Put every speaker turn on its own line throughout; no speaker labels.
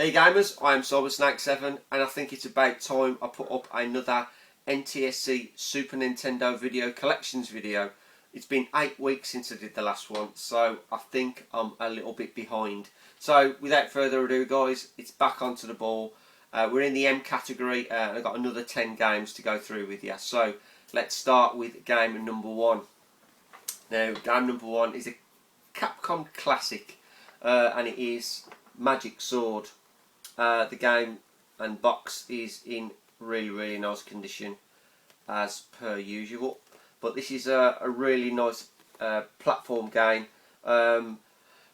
Hey gamers, I am Snake7 and I think it's about time I put up another ntsc Super Nintendo video collections video. It's been 8 weeks since I did the last one, so I think I'm a little bit behind. So without further ado guys, it's back onto the ball. We're in the M category and I've got another 10 games to go through with you. So let's start with game number 1. Now game number 1 is a Capcom classic and it is Magic Sword. The game and box is in really nice condition as per usual, but this is a really nice platform game.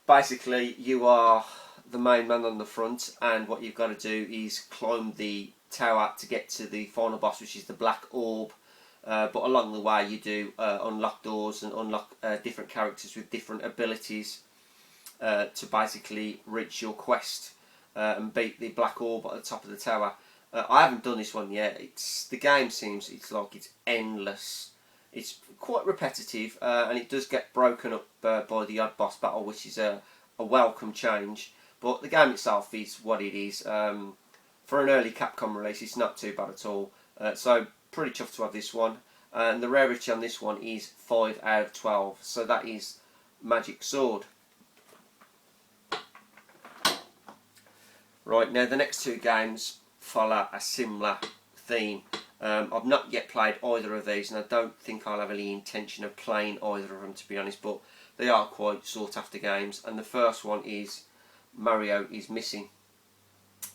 Basically you are the main man on the front and what you've got to do is climb the tower to get to the final boss, which is the black orb, but along the way you do unlock doors and unlock different characters with different abilities to basically reach your quest and beat the black orb at the top of the tower. I haven't done this one yet. The game seems like it's endless. It's quite repetitive and it does get broken up by the odd boss battle, which is a welcome change. But the game itself is what it is. For an early Capcom release, it's not too bad at all. So pretty chuffed to have this one. And the rarity on this one is 5 out of 12. So that is Magic Sword. Right, now the next two games follow a similar theme. I've not yet played either of these and I don't think I'll have any intention of playing either of them, to be honest, but they are quite sought after games. And the first one is Mario is Missing.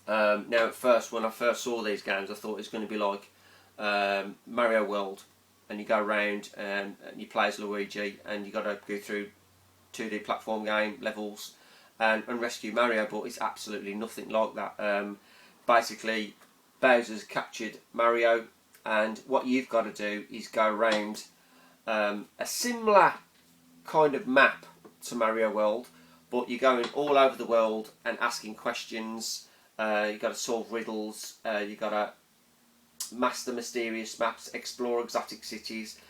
Now at first, when I first saw these games, I thought it was going to be like Mario World, and you go around and you play as Luigi and you got to go through 2D platform game levels and rescue Mario, but it's absolutely nothing like that. Basically Bowser's captured Mario and what you've got to do is go around a similar kind of map to Mario World, but you're going all over the world and asking questions. You've got to solve riddles, you've got to master mysterious maps, explore exotic cities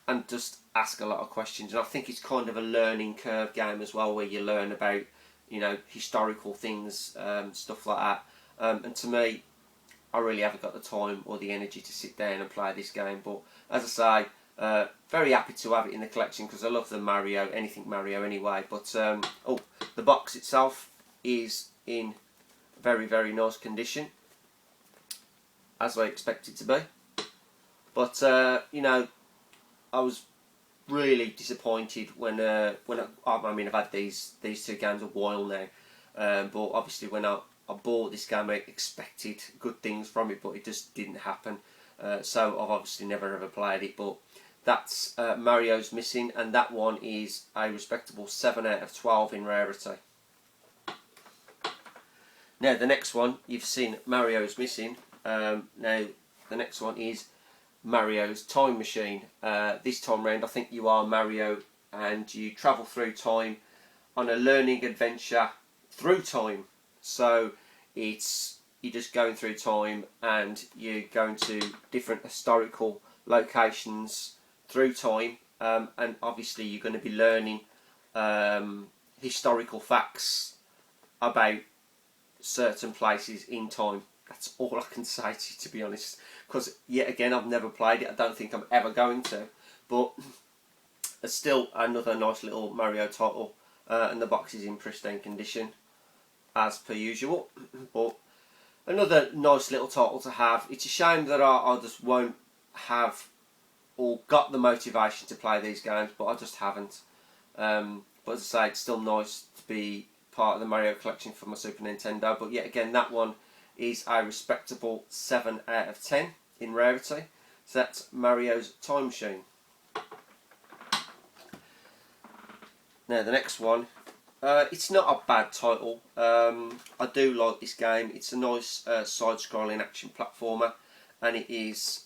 and just ask a lot of questions. And I think it's kind of a learning curve game as well, where you learn about, you know, historical things, stuff like that. And to me, I really haven't got the time or the energy to sit down and play this game. But as I say, very happy to have it in the collection because I love the Mario, anything Mario anyway. But oh, the box itself is in very nice condition, as I expect it to be. But you know, I was really disappointed when I mean, I've had these two games a while now, but obviously when I bought this game I expected good things from it, but it just didn't happen. So I've obviously never ever played it. But that's Mario's Missing, and that one is a respectable 7 out of 12 in rarity. Now the next one, you've seen Mario's Missing. Now the next one is Mario's Time Machine. This time round I think you are Mario and you travel through time on a learning adventure through time. So you're just going through time and you're going to different historical locations through time, and obviously you're going to be learning historical facts about certain places in time. That's all I can say to you, to be honest, because yet again I've never played it. I don't think I'm ever going to, but it's still another nice little Mario title, and the box is in pristine condition as per usual. But another nice little title to have. It's a shame that I just won't have or got the motivation to play these games, but I just haven't. But as I say, it's still nice to be part of the Mario collection for my Super Nintendo. But yet again, that one is a respectable 7 out of 10 in rarity. So that's Mario's Time Machine. Now the next one, it's not a bad title. I do like this game. It's a nice side-scrolling action platformer, and it is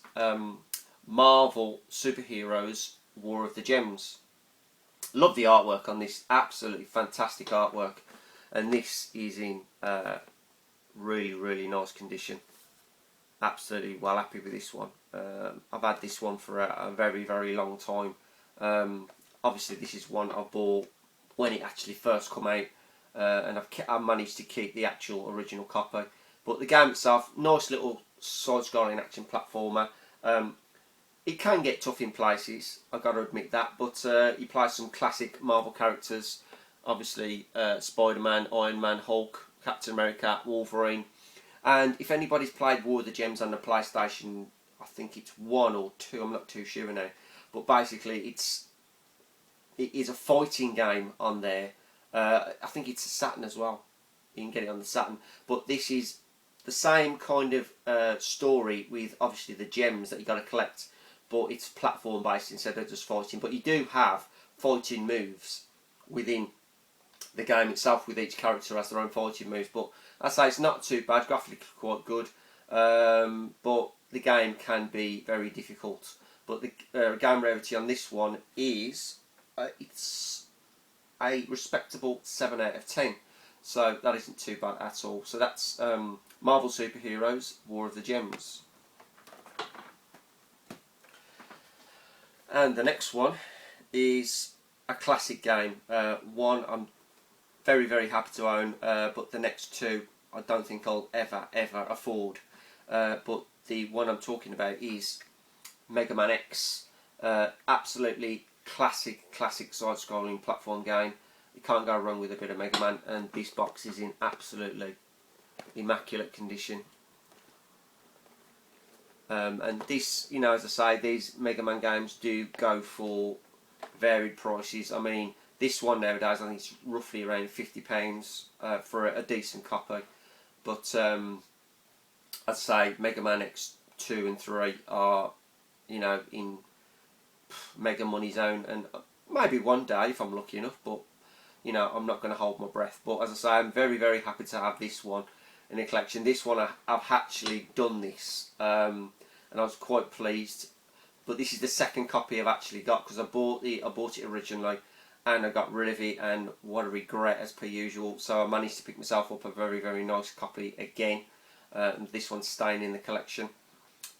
Marvel Superheroes War of the Gems. Love the artwork on this, absolutely fantastic artwork, and this is in really nice condition. Absolutely well happy with this one. I've had this one for a very long time. Obviously this is one I bought when it actually first came out, and I've managed to keep the actual original copy. But the game itself, nice little side-scrolling action platformer. It can get tough in places, I've got to admit that, but you play some classic Marvel characters, obviously Spider-Man, Iron Man, Hulk, Captain America, Wolverine, and if anybody's played War of the Gems on the PlayStation, I think it's 1 or 2, I'm not too sure now, but basically it is a fighting game on there. I think it's a Saturn as well, you can get it on the Saturn, but this is the same kind of story with obviously the gems that you got to collect, but it's platform based instead of just fighting. But you do have fighting moves within the game itself, with each character has their own fighting moves. But I say it's not too bad, graphically quite good, but the game can be very difficult. But the game rarity on this one is it's a respectable 7 out of 10. So that isn't too bad at all. So that's Marvel Superheroes War of the Gems. And the next one is a classic game. One I'm very, very happy to own, but the next two I don't think I'll ever afford. But the one I'm talking about is Mega Man X. Absolutely classic side-scrolling platform game. You can't go wrong with a bit of Mega Man, and this box is in absolutely immaculate condition. And this, you know, as I say, these Mega Man games do go for varied prices. I mean, this one nowadays I think it's roughly around £50 for a decent copy. But I'd say Mega Man X 2 and 3 are, you know, in Mega Money zone, and maybe one day if I'm lucky enough. But you know, I'm not going to hold my breath. But as I say, I'm very, very happy to have this one in the collection. This one I've actually done this, and I was quite pleased. But this is the second copy I've actually got, because I bought it originally and I got rid of it, and what a regret as per usual. So I managed to pick myself up a very, very nice copy again. And this one's staying in the collection.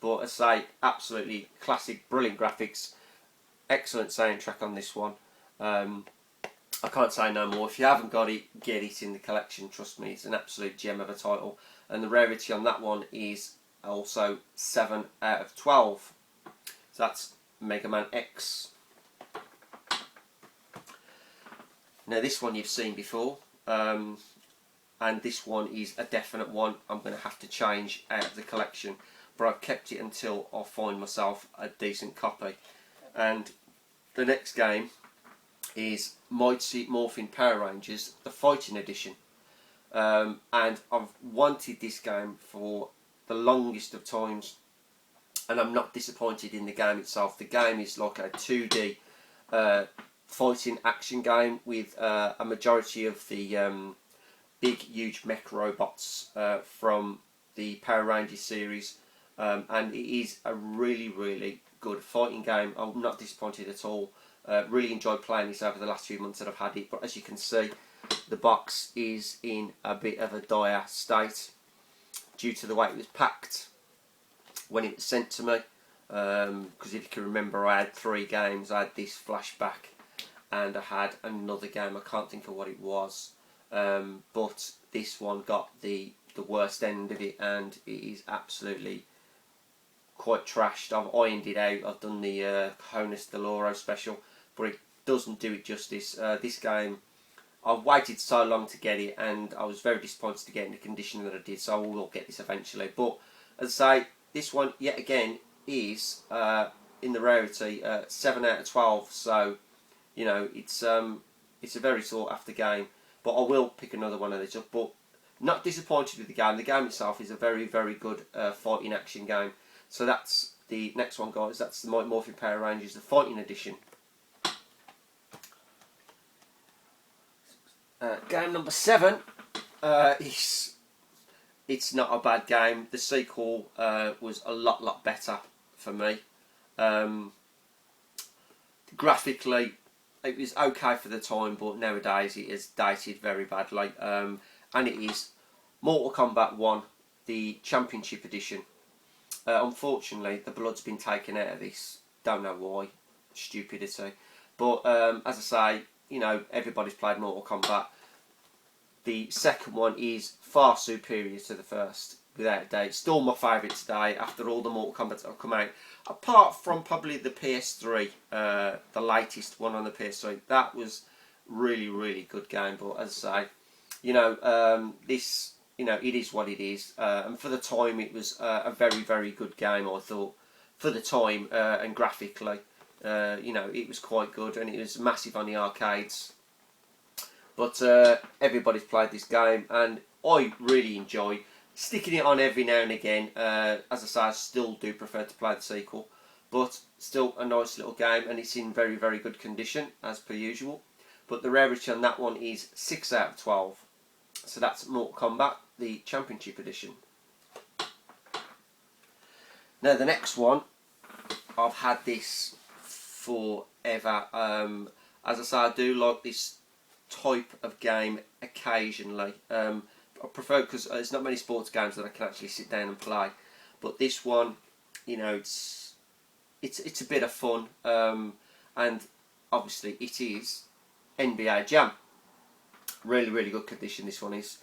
But as I say, absolutely classic, brilliant graphics, excellent soundtrack on this one. I can't say no more. If you haven't got it, get it in the collection. Trust me, it's an absolute gem of a title. And the rarity on that one is also 7 out of 12. So that's Mega Man X. Now this one you've seen before, and this one is a definite one I'm going to have to change out of the collection. But I've kept it until I find myself a decent copy. And the next game is Mighty Morphin Power Rangers, the Fighting Edition. And I've wanted this game for the longest of times, and I'm not disappointed in the game itself. The game is like a 2D fighting action game with a majority of the big, huge mech robots from the Power Rangers series, and it is a really, really good fighting game. I'm not disappointed at all. Really enjoyed playing this over the last few months that I've had it, but as you can see, the box is in a bit of a dire state due to the way it was packed when it was sent to me. Because if you can remember, I had 3 games. I had this Flashback, and I had another game, I can't think of what it was, but this one got the worst end of it, and it is absolutely quite trashed. I've ironed it out. I've done the Honus Deloro special, but it doesn't do it justice. This game, I've waited so long to get it, and I was very disappointed to get it in the condition that I did, so I will get this eventually. But as I say, this one yet again is in the rarity 7 out of 12, so you know it's a very sought after game. But I will pick another one of these up. But not disappointed with the game. The game itself is a very, very good fighting action game. So that's the next one, guys. That's the Mighty Morphin Power Rangers, the Fighting Edition. Game number 7 is, it's not a bad game. The sequel was a lot better for me. Graphically, it was okay for the time, but nowadays it is dated very badly. And it is Mortal Kombat 1, the Championship Edition. Unfortunately, the blood's been taken out of this. Don't know why. Stupidity. But as I say, you know, everybody's played Mortal Kombat. the second one is far superior to the first, without a doubt. Still my favourite today after all the Mortal Kombat that have come out. Apart from probably the PS3, the latest one on the PS3. That was really, really good game. But as I say, you know, this, you know, it is what it is. And for the time, it was a very, very good game, I thought. For the time, and graphically, you know, it was quite good, and it was massive on the arcades. But everybody's played this game, and I really enjoy sticking it on every now and again. As I say, I still do prefer to play the sequel, but still a nice little game, and it's in very, very good condition, as per usual. But the rarity on that one is 6 out of 12. So that's Mortal Kombat, the Championship Edition. Now the next one, I've had this forever. As I say, I do like this type of game occasionally. I prefer, because there's not many sports games that I can actually sit down and play. But this one, you know, it's a bit of fun, and obviously it is NBA Jam. Really, really good condition this one is.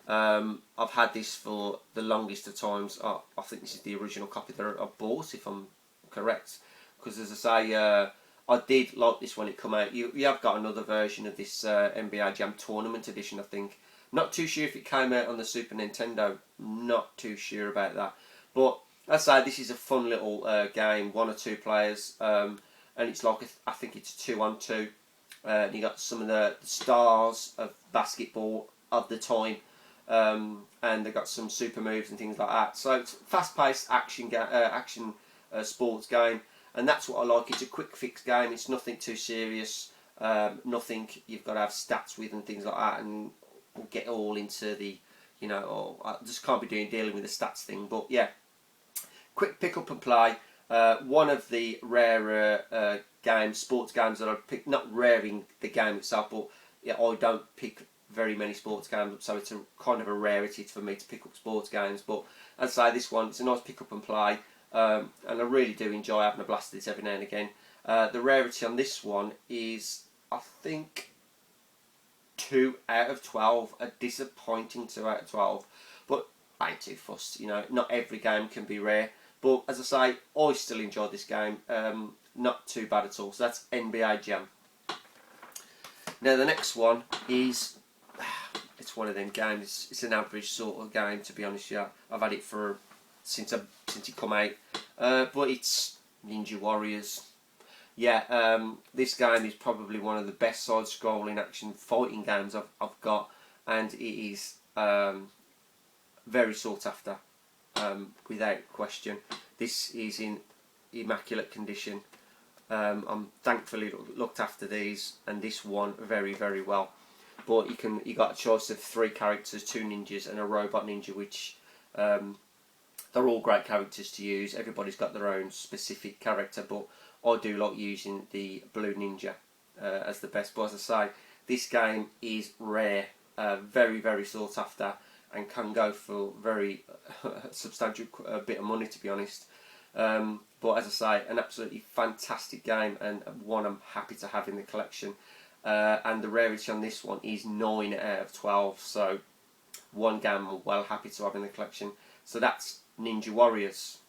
I've had this for the longest of times. I think this is the original copy that I bought, if I'm correct. Because as I say, I did like this when it came out. You have got another version of this NBA Jam Tournament Edition, I think. Not too sure if it came out on the Super Nintendo. Not too sure about that. But as I say, this is a fun little game, 1 or 2 players, and it's like I think it's a 2-on-2. And you got some of the stars of basketball of the time, and they got some super moves and things like that. So it's fast-paced action sports game. And that's what I like. It's a quick fix game. It's nothing too serious. Nothing you've got to have stats with and things like that. And we'll get all into the, you know, I just can't be dealing with the stats thing. But yeah, quick pick up and play. One of the rarer sports games that I pick. Not raring the game itself, but yeah, I don't pick very many sports games, so it's a kind of a rarity for me to pick up sports games. But as I say, this one, it's a nice pick up and play. And I really do enjoy having a blast at this every now and again. The rarity on this one is, I think, 2 out of 12. A disappointing 2 out of 12. But I ain't too fussed, you know. Not every game can be rare. But as I say, I still enjoy this game. Not too bad at all. So that's NBA Jam. Now the next one is, it's one of them games. It's an average sort of game, to be honest. Yeah, I've had it for since it come out, but it's Ninja Warriors. Yeah, this game is probably one of the best side-scrolling action fighting games I've got, and it is very sought after, without question. This is in immaculate condition. I'm thankfully looked after these and this one very, very well. But you got a choice of 3 characters, 2 ninjas and a robot ninja, which they're all great characters to use. Everybody's got their own specific character, but I do like using the blue ninja as the best. But as I say, this game is rare, very, very sought after, and can go for very substantial bit of money, to be honest. But as I say, an absolutely fantastic game, and one I'm happy to have in the collection. And the rarity on this one is 9 out of 12, so one game I'm well happy to have in the collection. So that's Ninja Warriors.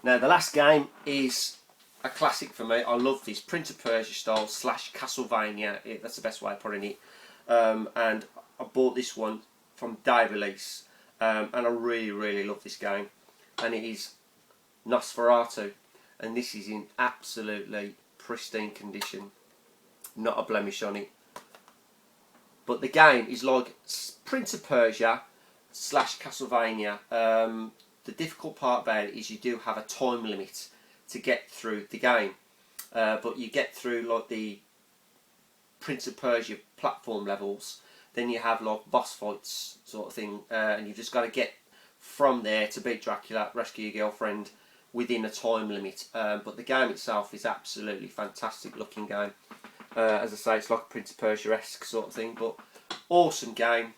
Now the last game is a classic for me. I love this Prince of Persia style / Castlevania. That's the best way of putting it. And I bought this one from day release, and I really, really love this game. And it is Nosferato, and this is in absolutely pristine condition, not a blemish on it. But the game is like Prince of Persia / Castlevania. The difficult part about it is you do have a time limit to get through the game, but you get through like the Prince of Persia platform levels, then you have like boss fights sort of thing, and you've just got to get from there to beat Dracula, rescue your girlfriend within a time limit. But the game itself is absolutely fantastic looking game. As I say, it's like a Prince of Persia-esque sort of thing, but awesome game.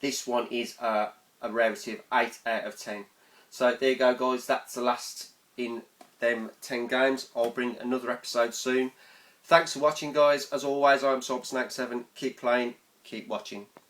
This one is a rarity of 8 out of 10. So there you go, guys. That's the last in them 10 games. I'll bring another episode soon. Thanks for watching, guys. As always, I'm SoberSnake7. Keep playing, keep watching.